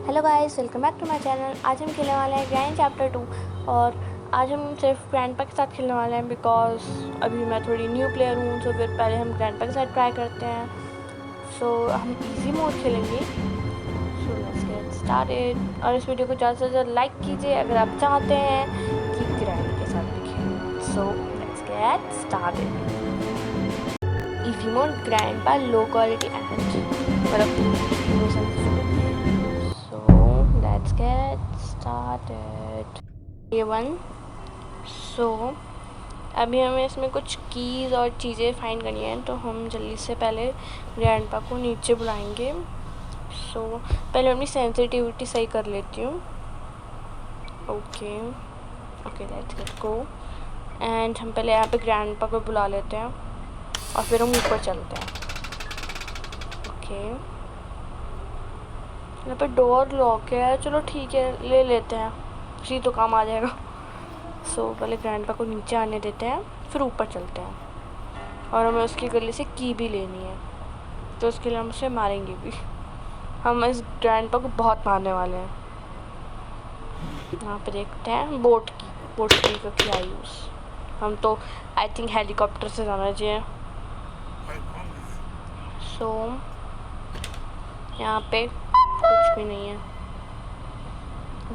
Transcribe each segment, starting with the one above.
Hello guys, welcome back to my channel. आज हम खेलने वाले हैं ग्रैंड चैप्टर 2 और आज हम सिर्फ ग्रैंडपा के साथ खेलने वाले हैं बिकॉज अभी मैं थोड़ी न्यू प्लेयर हूँ। तो फिर पहले हम ग्रैंडपा के साथ ट्राई करते हैं। सो हम इजी मोड खेलेंगे। So let's get started. और इस वीडियो को ज़्यादा से ज़्यादा लाइक कीजिए अगर आप चाहते हैं कि ग्रैंड के साथ भी खेलें। So let's get started. Easy mode grandpa low quality and let's get started. ये वन। सो अभी हमें इसमें कुछ कीज़ और चीज़ें फाइंड करनी हैं, तो हम जल्दी से पहले ग्रैंडपा को नीचे बुलाएंगे। सो पहले अपनी सेंसिटिविटी सही कर लेती हूँ। Okay let's get go. And हम पहले यहाँ पे ग्रैंडपा को बुला लेते हैं और फिर हम ऊपर चलते हैं। ओके यहाँ पे डोर लॉक है, चलो ठीक है ले लेते हैं, इसी तो काम आ जाएगा। सो पहले ग्रैंडपा को नीचे आने देते हैं, फिर ऊपर चलते हैं और हमें उसके गले से की भी लेनी है, तो उसके लिए हम उसे मारेंगे भी। हम इस ग्रैंडपा को बहुत मारने वाले हैं। यहाँ पे देखते हैं बोट की का क्या यूज़। हम तो आई थिंक हेलीकॉप्टर से जाना चाहिए। सो यहाँ पे कुछ भी नहीं है।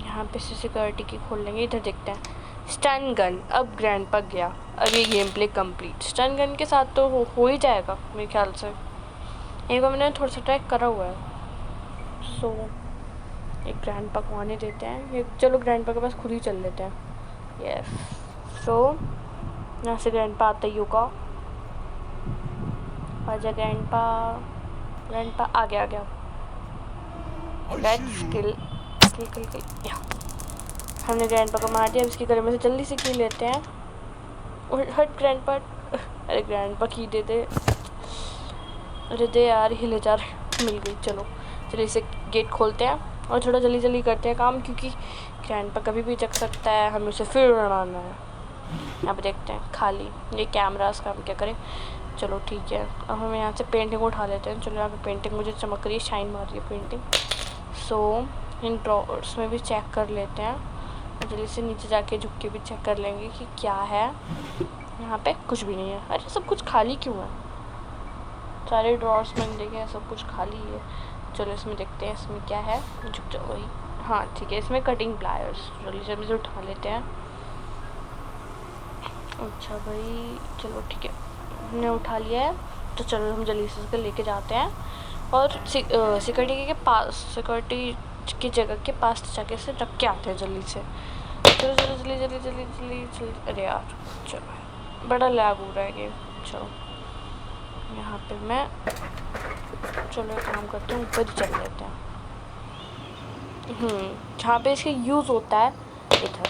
यहाँ पे से सिक्योरिटी की खोल लेंगे। इधर देखते हैं स्टन गन। अब ग्रैंडपा गया, अब ये game play complete. Stun gun के साथ तो हो ही जाएगा मेरे ख्याल से। एक बार मैंने थोड़ा सा ट्रैक करा हुआ है। सो एक ग्रैंडपा को आने देते हैं। ये चलो ग्रैंडपा के पास खुद ही चल लेते हैं। यस। सो यहाँ से ग्रैंडपा आता ही होगा। आजा ग्रैंडपा आ गया लेट्स किल। हमने ग्रैंडपा को मार दिया। अब इसके गले में से जल्दी से की लेते हैं। हट ग्रैंडपा। अरे ग्रैंडपा की दे दे। अरे दे यार, हिले जा रहे। मिल गई। चलो जल्दी से गेट खोलते हैं और थोड़ा जल्दी करते हैं काम, क्योंकि ग्रैंडपा कभी भी जग सकता है। हमें उसे फिर उड़ाना है। यहाँ पे देखते हैं खाली ये कैमरा काम क्या करे। चलो ठीक है, अब हम यहाँ से पेंटिंग उठा लेते हैं। चलो यहाँ पे पेंटिंग मुझे चमक रही है, शाइन मार रही है पेंटिंग। सो इन ड्रॉर्स में भी चेक कर लेते हैं। जल्दी से नीचे जाके झुक के भी चेक कर लेंगे कि क्या है। यहाँ पे कुछ भी नहीं है। अरे सब कुछ खाली क्यों है? सारे ड्रॉर्स में देखे सब कुछ खाली है। चलो इसमें देखते हैं इसमें क्या है। झुक जाओ वही। हाँ ठीक है, इसमें कटिंग प्लायर्स। जल्दी से उठा लेते हैं। अच्छा भाई चलो ठीक है, हमने उठा लिया है। तो चलो हम जल्दी से उसको लेके जाते हैं और सिक्योरिटी की जगह के पास जाके से रख के आते हैं जल्दी से। चलो जल्दी। अरे यार चलो, बड़ा लैग हो रहा है गेम। चलो यहाँ पे मैं चलो एक काम करते हैं, ऊपर ही चल लेते हैं। जहाँ पे इसका यूज़ होता है इधर,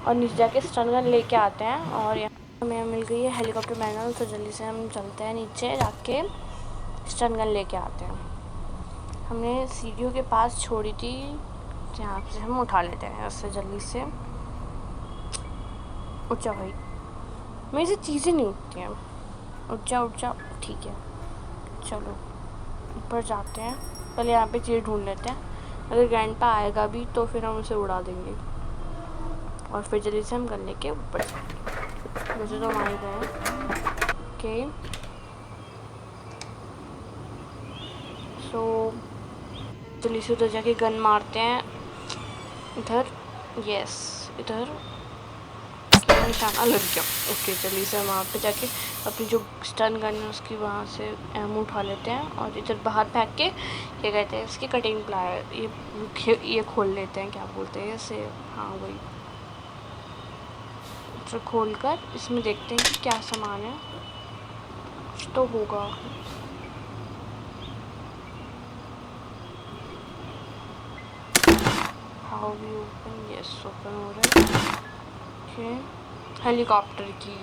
और नीचे जाके स्टन गन लेके आते हैं। और यहाँ हमें मिल गई है हेलीकॉप्टर मैनुअल। तो जल्दी से हम चलते हैं नीचे जाके स्टन गन लेके आते हैं। हमने सीढ़ियों के पास छोड़ी थी, यहाँ से हम उठा लेते हैं उससे जल्दी से। उठ जा भाई, मेरी से चीज़ें नहीं उठती हैं। उठ जा ठीक है। चलो ऊपर जाते हैं, पहले यहाँ पे चीज़ ढूंढ लेते हैं। अगर ग्रैंडपा आएगा भी तो फिर हम उसे उड़ा देंगे और फिर जल्दी से हम गन लेके ऊपर जाएंगे। वैसे तो वहीं गए। ओके सो जल्दी से उधर जाके गन मारते हैं। इधर यस, इधर निशाना लग गया। ओके जल्दी से वहाँ पे जाके अपनी जो स्टन गन है उसकी वहाँ से एमो उठा लेते हैं और इधर बाहर फेंक के क्या कहते हैं इसकी कटिंग प्लायर ये खोल लेते हैं। क्या बोलते हैं इसे? हाँ वही। तो खोल कर इसमें देखते हैं कि क्या सामान है। कुछ तो होगा। How we open? Yes open हो रहा है। ओके हेलीकॉप्टर की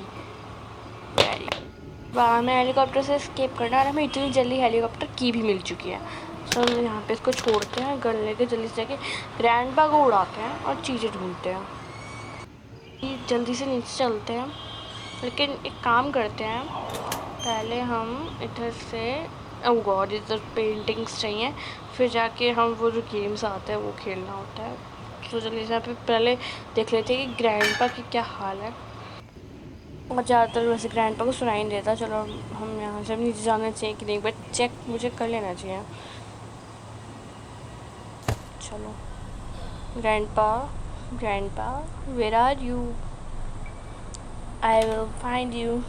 हमें हेलीकॉप्टर से एस्केप करना है और हमें इतनी जल्दी हेलीकॉप्टर की भी मिल चुकी है। सो हम यहाँ पे इसको छोड़ते हैं, गन लेके जल्दी से जाके ग्रैंडपा को उड़ाते हैं और चीज़ें ढूंढते हैं। जल्दी से नीचे चलते हैं, लेकिन एक काम करते हैं, पहले हम इधर से ओह गॉड, इधर पेंटिंग्स चाहिए, फिर जाके हम वो जो गेम्स आते हैं वो खेलना होता है। तो जल्दी से यहाँ पे पहले देख लेते हैं कि ग्रैंडपा की क्या हाल है। और ज़्यादातर वैसे ग्रैंडपा को सुनाई नहीं देता। चलो हम यहाँ से नीचे जाना चाहिए कि नहीं, बट चेक मुझे कर लेना चाहिए। चलो grandpa, grandpa where are you, I will find you.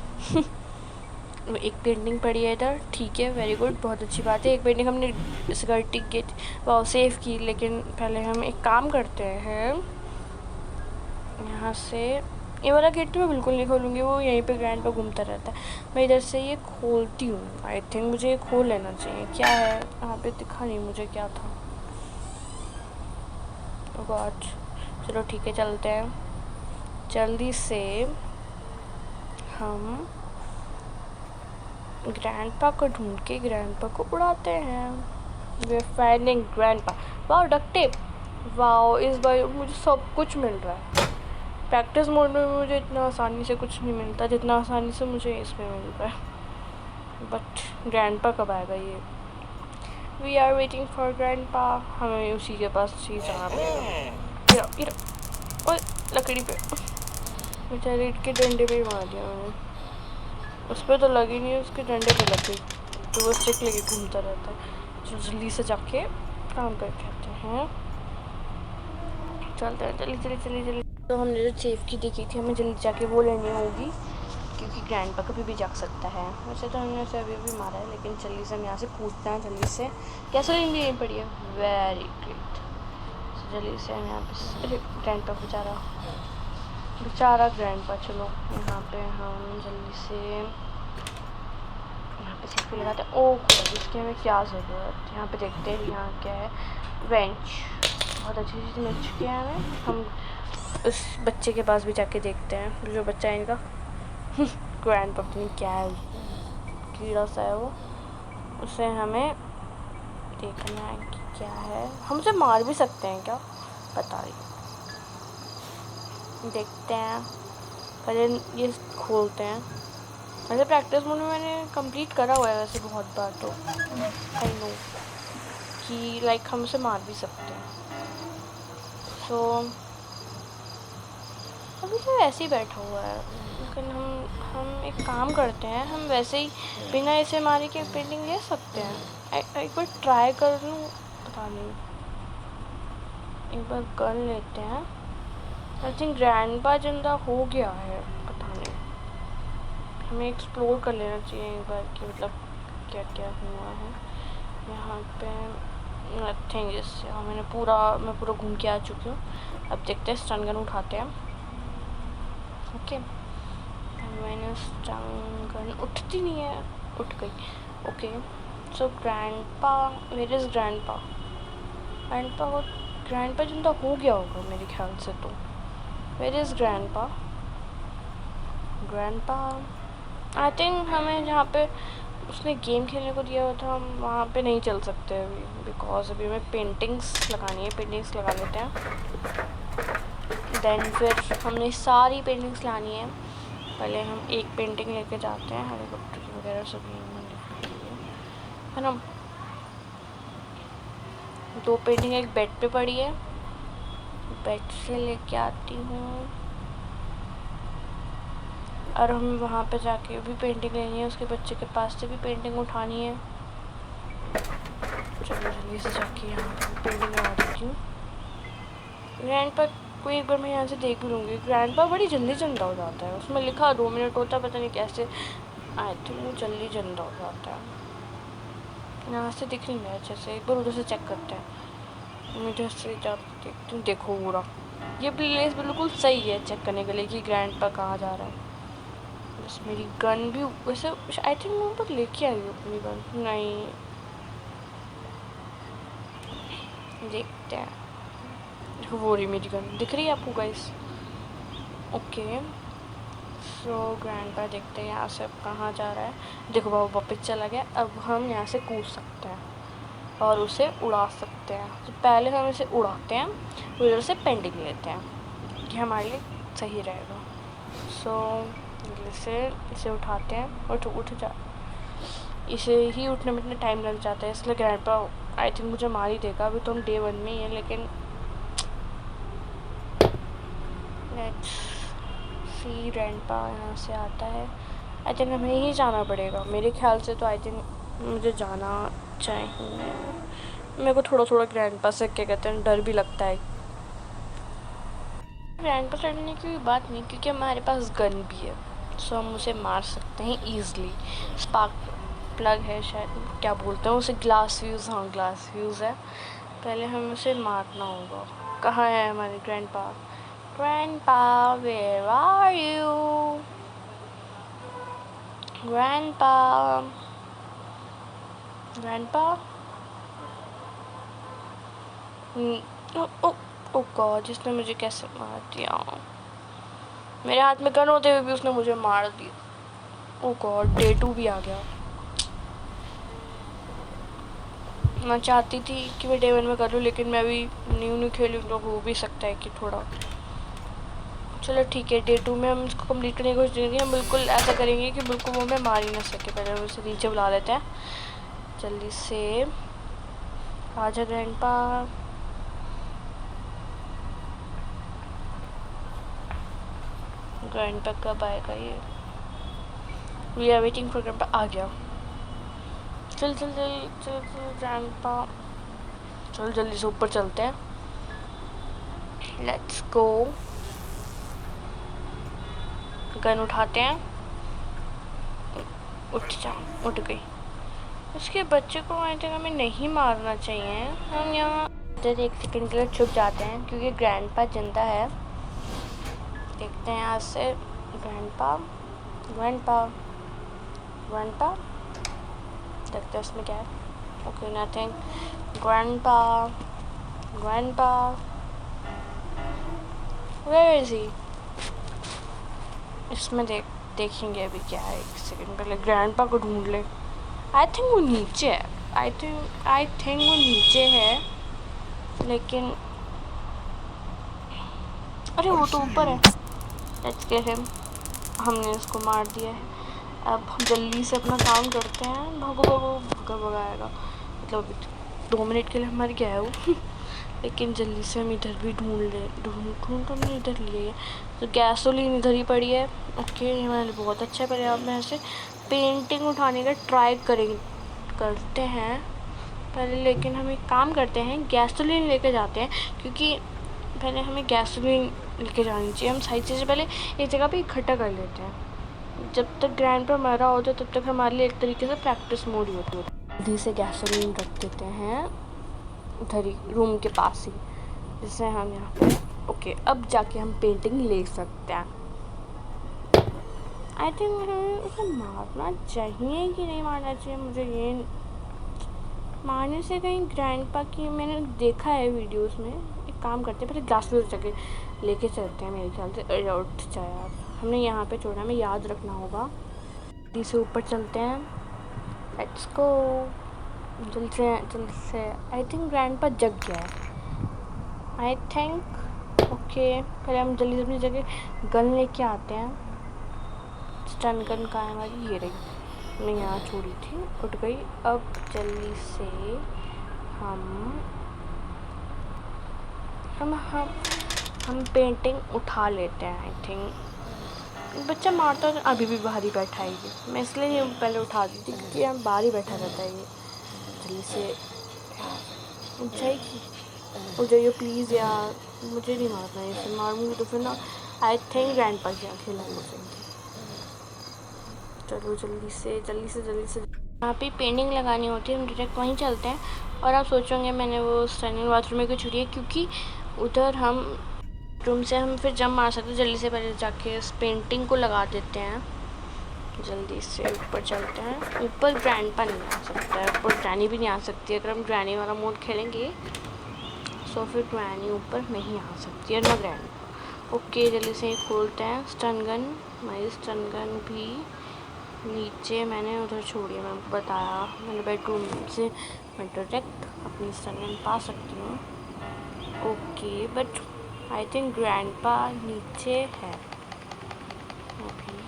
एक पेंटिंग पड़ी है इधर, ठीक है, वेरी गुड, बहुत अच्छी बात है। एक पेंटिंग हमने सिक्योरिटी गेट वाह सेव की, लेकिन पहले हम एक काम करते हैं, यहाँ से ये वाला गेट तो मैं बिल्कुल नहीं खोलूँगी, वो यहीं पे ग्रैंड पर घूमता रहता है। मैं इधर से ये खोलती हूँ, आई थिंक मुझे ये खोल लेना चाहिए। क्या है यहाँ पे, दिखा नहीं मुझे क्या था। गॉड, चलो ठीक है, चलते हैं जल्दी से। हम ग्रैंडपा को ढूंढ के ग्रैंडपा को उड़ाते हैं। We are finding grandpa. Wow duct tape, wow इस बार मुझे सब कुछ मिल रहा है। प्रैक्टिस मोड में मुझे इतना आसानी से कुछ नहीं मिलता जितना आसानी से मुझे इसमें मिल रहा है। बट ग्रैंडपा कब आएगा ये? We are waiting for grandpa. हमें उसी के पास चीज़ जाना पड़ेगा। ओए लकड़ी पे बेचारे ईंट के डंडे पे ही मार दिया मैंने। उस पर तो लगी नहीं, उसके डंडे पे लग गई, तो वो स्टिक लेके घूमता रहता है। चलो जल्दी से जाके काम करके आते हैं। चलते हैं, चलिए चलिए चलिए चलिए। तो हमने जो सेफ की देखी थी, हमें जल्दी जाके वो लेनी होगी, क्योंकि ग्रैंडपा कभी भी जाग सकता है। वैसे तो हमने उसे अभी भी मारा है, लेकिन जल्दी से हम यहाँ से कूदते हैं जल्दी से। गैसोलीन भी यहीं पड़ी है, वेरी ग्रेट। जल्दी से हम यहाँ पे, अरे ग्रैंडपा बेचारा ग्रैंडपा। चलो यहाँ पे हम जल्दी से यहाँ पे सेल्फी लगाते हैं। ओह इसकी हमें क्या ज़रूरत, यहाँ पे देखते हैं यहाँ क्या है। बेंच, बहुत अच्छी चीज़ मिल चुकी है हमें। हम उस बच्चे के पास भी जाके देखते हैं, जो बच्चा है इनका। ग्रैंडपा पता नहीं क्या है, कीड़ा सा है वो, उसे हमें देखना है कि क्या है। हम उसे मार भी सकते हैं क्या, पता नहीं, देखते हैं। पहले ये खोलते हैं। वैसे प्रैक्टिस मोड में मैंने कंप्लीट करा हुआ है वैसे बहुत बार, तो आई नो कि लाइक हम उसे मार भी सकते हैं। सो अभी तो ऐसे ही बैठा हुआ है, लेकिन हम एक काम करते हैं, हम वैसे ही बिना इसे मारे के पेंटिंग ले सकते हैं। एक बार ट्राई कर लूँ, पता नहीं, एक बार कर लेते हैं। आई थिंक ग्रैंडपा जिंदा हो गया है, पता नहीं, हमें एक्सप्लोर कर लेना चाहिए एक बार कि मतलब क्या क्या हुआ है यहाँ पे। नथिंग, इससे मैं पूरा घूम के आ चुकी हूँ। अब देखते हैं, स्टन गन उठाते हैं। ओके, मैंने स्टन गन उठती नहीं है, उठ गई। Okay, so grandpa, where is grandpa? Grandpa जिंदा हो गया होगा मेरे ख्याल से, तो where is grandpa? I think हमें जहाँ पे उसने गेम खेलने को दिया हुआ था, हम वहाँ पे नहीं चल सकते अभी, बिकॉज अभी हमें पेंटिंग्स लगानी है। पेंटिंग्स लगा लेते हैं, देन फिर हमने सारी पेंटिंग्स लानी है। पहले हम एक पेंटिंग लेके जाते हैं, हेलीकॉप्टर की वगैरह सभी है ना। 2 पेंटिंग एक बेड पे पड़ी है, बेड से लेके आती हूँ, और हमें वहाँ पे जाके भी पेंटिंग लेनी है। उसके बच्चे के पास से भी पेंटिंग उठानी है। चलो जल्दी से जाके यहाँ पे पेंटिंग लगा देती हूँ। ग्रैंडपा को एक बार मैं यहाँ से देख भी लूँगी। ग्रैंडपा बड़ी जल्दी जिंदा हो जाता है, उसमें लिखा 2 मिनट होता है, पता नहीं कैसे। आई थिंक वो जल्दी जिंदा हो जाता है। यहाँ से दिख नहीं रहा अच्छे से, एक बार उधर से चेक करते हैं। मैं इधर से जाके देखती हूँ। देखो पूरा ये प्लेस बिल्कुल सही है चेक करने के लिए कि ग्रैंडपा कहाँ जा रहा है। बस मेरी गन भी वैसे आई थिंक मैं ऊपर लेके आई हूँ अपनी गन, नहीं देखते हैं। देखो वो रही मेरी गन, दिख रही है आपको गाइस? ओके, सो ग्रैंडपा देखते हैं यहाँ से अब कहाँ जा रहा है। देखो बाबू वापस चला गया। अब हम यहाँ से कूद सकते हैं और उसे उड़ा सकते हैं। तो पहले हम इसे उड़ाते हैं, उधर से पेंटिंग लेते हैं कि हमारे लिए सही रहेगा। सो इसे उठाते हैं और उठ जा। इसे ही उठने में इतना टाइम लग जाता है, इसलिए ग्रैंडपा आई थिंक मुझे मार ही देगा। अभी तो हम डे 1 में ही है, लेकिन लेट्स सी। ग्रैंडपा यहाँ से आता है। आई थिंक हमें ही जाना पड़ेगा मेरे ख्याल से, तो आई थिंक मुझे जाना चाहिए। मेरे को थोड़ा थोड़ा ग्रैंडपा से क्या कहते हैं डर भी लगता है। ग्रैंडपा से डरने की बात नहीं, क्योंकि हमारे पास गन भी है, सो हम उसे मार सकते हैं ईजिली। स्पार्क प्लग है शायद, क्या बोलते हैं उसे, ग्लास फ्यूज़। हाँ, ग्लास फ्यूज़ है। पहले हमें उसे मारना होगा। कहाँ है हमारे grandpa? Grandpa, where are you? Grandpa, grandpa. Oh god, जिसने मुझे कैसे मार दिया? मेरे हाथ में गन होते हुए भी उसने मुझे मार दिया। ओ गॉड, डे 2 भी आ गया। मैं चाहती थी कि मैं डे 1 में कर लूँ, लेकिन मैं अभी न्यू खेलूँ तो हो भी सकता है कि थोड़ा। चलो ठीक है, डे 2 में हम इसको कंप्लीट करने की कोशिश करेंगे। हम बिल्कुल ऐसा करेंगे कि बिल्कुल वो हमें मार ही ना सके। पहले हम उसे नीचे बुला लेते हैं जल्दी से। आजा ग्रैंडपा। ग्रैंडपा कब आएगा ये? We are waiting for grandpa. आ गया। चल चल चल चल चल ग्रैंडपा, चल जल्दी से ऊपर चलते हैं। Let's go. गन उठाते हैं। उठ जा, उठ गई। उसके बच्चे को आई थिंक हमें नहीं मारना चाहिए। हम यहाँ इधर 1 सेकंड के लिए छुप जाते हैं, क्योंकि ग्रैंडपा जिंदा है। देखते हैं यहाँ से। Grandpa, grandpa, grandpa. देखते हैं इसमें क्या है। Okay, nothing. Grandpa, grandpa, where is he? इसमें देखेंगे अभी क्या है। 1 सेकंड पहले ग्रैंडपा को ढूंढ ले। आई थिंक वो नीचे है। आई थिंक वो नीचे है, लेकिन अरे वो तो ऊपर है। Let's get him. हमने उसको मार दिया है। अब हम जल्दी से अपना काम करते हैं। भागो भागो, भागा भगाएगा। मतलब 2 मिनट के लिए मर गया है वो लेकिन जल्दी से हम इधर भी ढूंढ ढूंढ तो हमने इधर लिए है। तो गैसोलीन इधर ही पड़ी है। ओके, ये मैंने बहुत अच्छा। पहले आप मैं ऐसे पेंटिंग उठाने का ट्राई करते हैं पहले, लेकिन हम एक काम करते हैं, गैसोलीन लेके जाते हैं, क्योंकि पहले हमें गैसोलीन लेके जानी चाहिए। हम सारी चीज़ें पहले एक जगह पे इकट्ठा कर लेते हैं। जब तक ग्रैंडपा मरा होता है तब तक हमारे लिए एक तरीके से प्रैक्टिस मोड ही होती है। जल्दी से गैसोलीन रख देते हैं उधर ही, रूम के पास ही, जिससे हम यहाँ पे ओके, अब जाके हम पेंटिंग ले सकते हैं। आई थिंक हमें उसे मारना चाहिए कि नहीं मारना चाहिए, मुझे ये मारने से कहीं ग्रैंडपा की मैंने देखा है वीडियोस में। एक काम करते हैं, पहले ग्लास में जाके लेके चलते हैं मेरे ख्याल से। अरे उठ जाए यार, हमने यहाँ पे छोड़ा, हमें याद रखना होगा। जल्दी से ऊपर चलते हैं। लेट्स गो, जल्दी से। आई थिंक ग्रैंडपा जग गया है। आई थिंक ओके, पहले हम जल्दी से अपनी जगह गन लेके आते हैं। स्टन गन कहाँ है हमारी? ये रही, मैं यहाँ छोड़ी थी, उठ गई। अब जल्दी से हम पेंटिंग उठा लेते हैं। आई थिंक बच्चा मारता तो अभी भी बाहर ही बैठा है ये, मैं इसलिए नहीं पहले उठा दी थी, क्योंकि हम बाहर ही बैठा रहता है ये। जल्दी से उठ जाएगी, उठ जाइए प्लीज़ यार, मुझे नहीं मारना है इसे। मारूंगी तो फिर ना आई थिंक ग्रैंडपा की आँखें लाल हो जाएंगी। चलो जल्दी से यहाँ पे पेंटिंग लगानी होती है। हम डायरेक्ट वहीं चलते हैं। और आप सोचोगे मैंने वो स्टैंडिंग बाथरूम में क्यों छुड़ी है, क्योंकि उधर हम रूम से हम फिर जंप मार सकते हैं। जल्दी से पहले जाके इस पेंटिंग को लगा देते हैं। जल्दी से ऊपर चलते हैं। ऊपर ग्रैंडपा नहीं आ सकता है, ऊपर ग्रैनी भी नहीं आ सकती। अगर हम ग्रैनी वाला मोड खेलेंगे तो फिर ग्रैनी ऊपर नहीं आ सकती है, ना ग्रैंड। ओके, जल्दी से खोलते हैं। स्टन गन, हमारी स्टन गन भी नीचे मैंने उधर छोड़ी है। मैं बताया, मैंने बेडरूम से मैं डायरेक्ट अपनी स्टन गन पा सकती हूँ। Okay, but I think grandpa नीचे है अभी।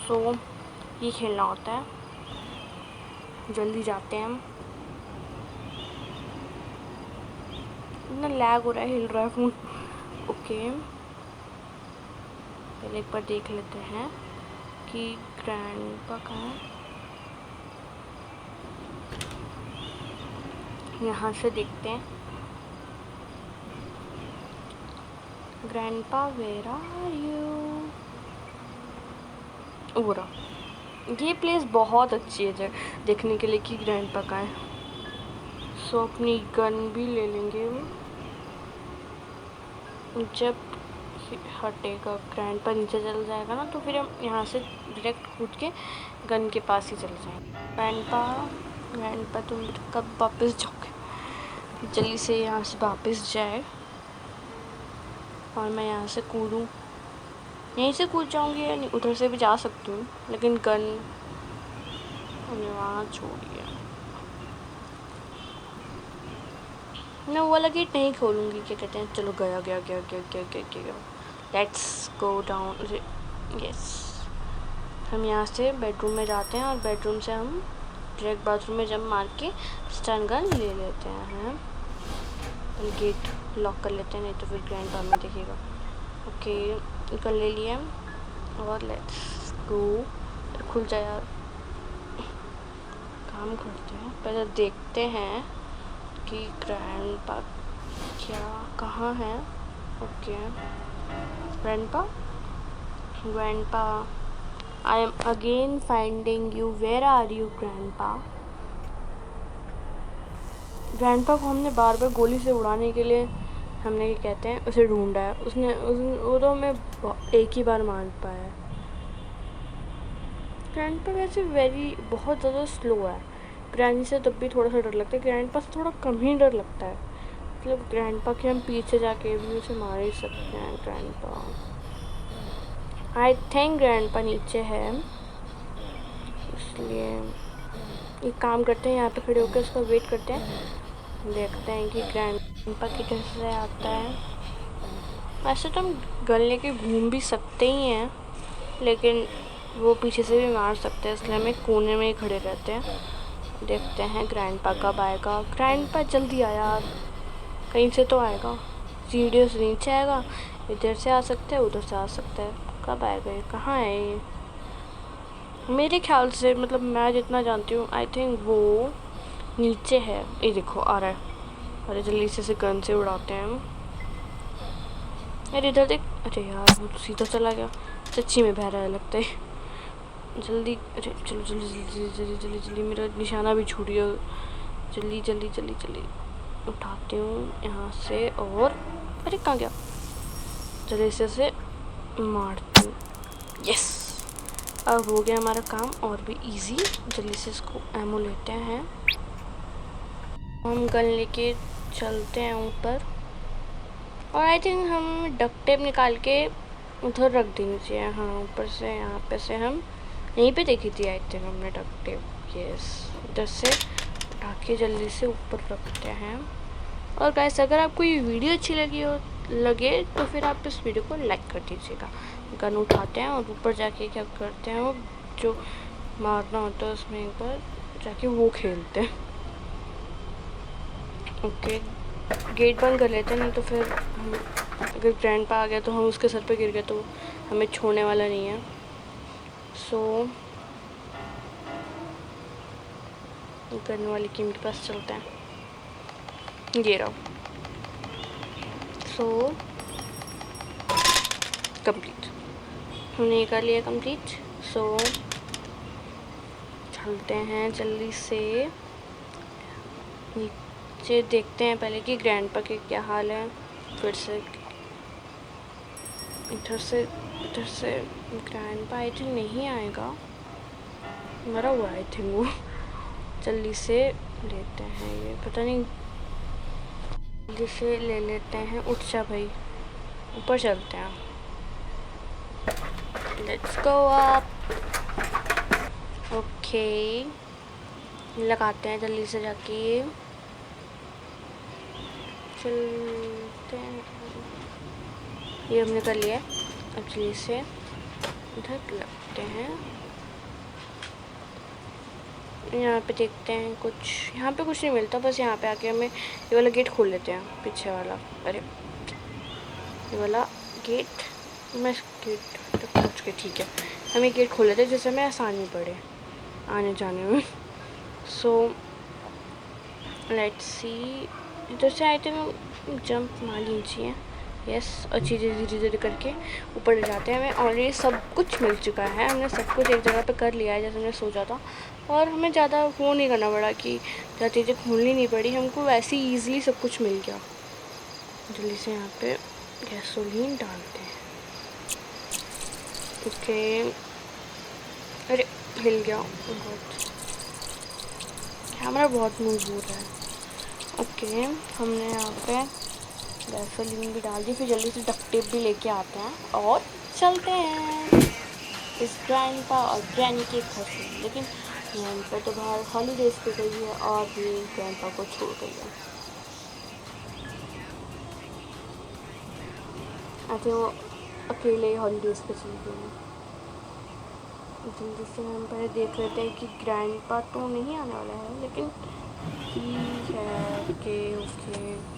सो ये खेलना होता है। जल्दी जाते हैं हम। इतना लैग हो रहा है, हिल रहा है फ़ोन। ओके, पहले एक बार देख लेते हैं कि ग्रैंडपा कहाँ है। यहाँ से देखते हैं। Grandpa where are you? हो रहा। ये प्लेस बहुत अच्छी है देखने के लिए कि ग्रैंडपा कहाँ है। सो अपनी गन भी ले लेंगे जब हटेगा। ग्रैंडपा नीचे चल जाएगा ना, तो फिर हम यहाँ से डायरेक्ट कूद के गन के पास ही चले जाएंगे। ग्रैंडपा तुम कब वापस जाओगे? जल्दी से यहाँ से वापस जाए और मैं यहाँ से कूदूँ। यहीं से कूद जाऊँगी या नहीं, उधर से भी जा सकती हूँ, लेकिन गन हमने वहाँ छोड़ी है। मैं वो वाला गेट नहीं खोलूँगी, क्या कहते हैं। चलो गया गया गया गया गया गया गया। Let's go down. यस, हम यहाँ से बेडरूम में जाते हैं और बेडरूम से हम डायरेक्ट बाथरूम में जंप मार के स्टन गन ले लेते हैं। गेट लॉक कर लेते हैं, नहीं तो फिर ग्रैंडपा में देखेगा। ओके, कर ले लिया और लेट्स गो। खुल जाए यार। काम करते हैं, पहले देखते हैं कि ग्रैंडपा क्या कहाँ है। Okay, grandpa I am again finding you, where are you grandpa? Grandpa को हमने बार बार गोली से उड़ाने के लिए हमने क्या कहते हैं उसे ढूंढा है। वो तो हमें एक ही बार मार पाया। ग्रैंडपा वैसे बहुत ज़्यादा स्लो है। ग्रैनी से तब भी थोड़ा सा डर लगता है, ग्रैंडपा से थोड़ा कम ही डर लगता है। मतलब ग्रैंडपा के हम पीछे जाके भी उसे मार ही सकते हैं। ग्रैंडपा, आई थिंक ग्रैंडपा नीचे है, इसलिए एक काम करते हैं, यहाँ पे खड़े होकर उसका वेट करते हैं, देखते हैं कि ग्रैंडपा किधर से आता है। वैसे तो हम गन लेके घूम भी सकते ही हैं, लेकिन वो पीछे से भी मार सकते हैं, इसलिए हम एक कोने में ही खड़े रहते हैं। देखते हैं ग्रैंडपा कब आएगा। ग्रैंडपा जल्दी आया, कहीं से तो आएगा। सीढ़ियों से नीचे आएगा, इधर से आ सकता है, उधर से आ सकता है। कब आएगा ये? कहाँ है ये? मेरे ख्याल से, मतलब मैं जितना जानती हूँ, आई थिंक वो नीचे है। ये देखो आ रहा है। अरे जल्दी से गन से उड़ाते हैं हम। अरे इधर देख। अरे यार वो तो सीधा चला गया, सच्ची में बह रहा है लगता है। जल्दी, अरे चलो जल्दी जल्दी जल्दी जल्दी जल्दी, मेरा निशाना भी छूट गया। जल्दी जल्दी जल्दी जल्दी उठाती हूँ यहाँ से, और अरे कहाँ गया? जल्दी से मारती हूँ। यस, अब हो गया हमारा काम और भी इजी। जल्दी से इसको एमो लेते हैं, हम गन लेके चलते हैं ऊपर। और आई थिंक हम डक्ट टेप निकाल के उधर रख देनी चाहिए। हाँ, ऊपर से यहाँ पे से हम यहीं पे देखी थी आई थिंक हमने डक्ट टेप। यस, इधर से उठा के जल्दी से ऊपर रखते हैं। और गाइस, अगर आपको ये वीडियो अच्छी लगे तो फिर आप इस वीडियो को लाइक कर दीजिएगा। गन उठाते हैं और ऊपर जाके क्या करते हैं, वो जो मारना होता है उसमें एक बार जाके वो खेलते हैं। ओके, गेट बंद कर लेते हैं, नहीं तो फिर हम अगर ग्रैंडपा आ गया तो हम उसके सर पे गिर गए तो हमें छोड़ने वाला नहीं है। सो गन वाली कीम के पास चलते हैं। ये रहो। सो कंप्लीट, हमने कर लिया कंप्लीट। सो चलते हैं जल्दी से नीचे, देखते हैं पहले कि ग्रैंडपा के क्या हाल है। फिर से इधर से ग्रैंडपा आई थिंक नहीं आएगा, मरा हुआ आई थिंक वो। जल्दी से लेते हैं, ये पता नहीं, जल्दी से ले लेते हैं। उठ जा भाई, ऊपर चलते हैं। Let's go up. ओके, लगाते हैं जल्दी से जाके, चलते हैं। ये हमने कर लिया। अब जल्दी से इधर लगते हैं। यहाँ पे देखते हैं कुछ, यहाँ पे कुछ नहीं मिलता, बस यहाँ पे आके हमें ये वाला गेट खोल लेते हैं, पीछे वाला। अरे ये वाला गेट, मैं गेट तक पहुँच के, ठीक है, हम ये गेट खोल लेते हैं जिससे हमें आसानी पड़े आने जाने में। सो लेट्स सी, इधर से आए थे, जंप मार लीजिए, यस। और चीज़ें धीरे धीरे करके ऊपर जाते हैं। हमें ऑलरेडी सब कुछ मिल चुका है, हमने सब कुछ एक जगह पे कर लिया है जैसे हमने सोचा था, और हमें ज़्यादा वो नहीं करना पड़ा कि ज़्यादा चीज़ें खोलनी नहीं पड़ी, हमको वैसे ही ईजिली सब कुछ मिल गया। जल्दी से यहाँ पे गैसोलीन डालते हैं। ओके, अरे हिल गया, कैमरा बहुत मूव हो रहा है। ओके, हमने यहाँ पे गैसोलीन भी डाल दी, फिर जल्दी से डक्ट टेप भी लेके आते हैं और चलते हैं इस ग्रैंडपा और ग्रैनी के घर से। लेकिन ग्रैंडपा तो बाहर हॉलीडेज पे गई है और भी ग्रैंडपा को छोड़ गई है। आई थिंक वो अकेले हॉलीडेज पे चली गई है। जल्दी से हम पहले देख लेते हैं कि ग्रैंडपा तो नहीं आने वाला है, लेकिन ठीक है, okay okay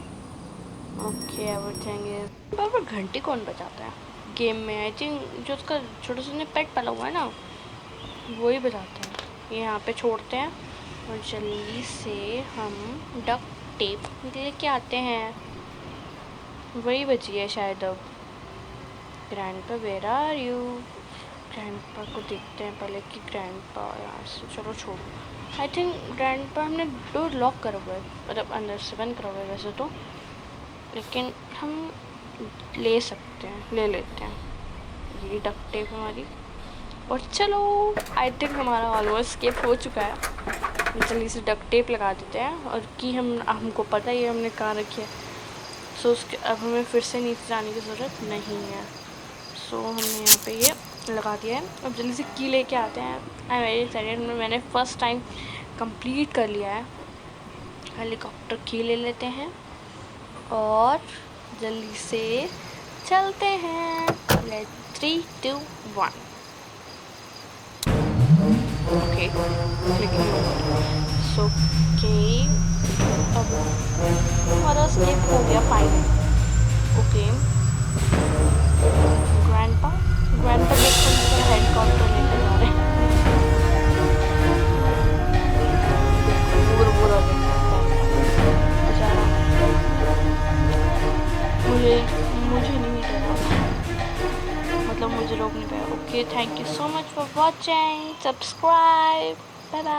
okay, everything is. पर घंटी कौन बजाता है गेम में? आई थिंक जो उसका छोटा सा पेट पला हुआ है ना, वही बजाता है। ये यहाँ पे छोड़ते हैं और जल्दी से हम डक्ट टेप लेके आते हैं। वही बची है शायद अब। Grandpa where are you? Grandpa को देखते हैं पहले कि ग्रैंडपा यहाँ से, चलो छोड़ो। आई थिंक ग्रैंडपा हमने डोर लॉक करा हुआ है, मतलब अंदर से बंद करा हुआ है वैसे तो, लेकिन हम ले सकते हैं, ले लेते हैं ये डक्ट टेप हमारी। और चलो, आई थिंक हमारा ऑलमोस्ट स्केप हो चुका है। जल्दी से डक्ट टेप लगा देते हैं, और कि हमको पता ही है हमने कहाँ रखी है। सो उसके अब हमें फिर से नीचे जाने की ज़रूरत नहीं है। सो हमने यहाँ पे ये लगा दिया है। अब जल्दी से की लेके आते हैं। आई एम वेरी एक्साइटेड, मैंने फ़र्स्ट टाइम कंप्लीट कर लिया है। हेलीकॉप्टर की ले लेते हैं और जल्दी से चलते हैं। 3, 2, 1। ओके, सो ओके, अब हमारा स्केप हो गया फाइनल। ओके, ग्रैंडपा देखकर मुझे हेलीकॉप्टर लेकर जा रहे हैं। मुझे नहीं डरा, मतलब मुझे रोक नहीं पाया। Okay, thank you so much for watching, subscribe, bye bye.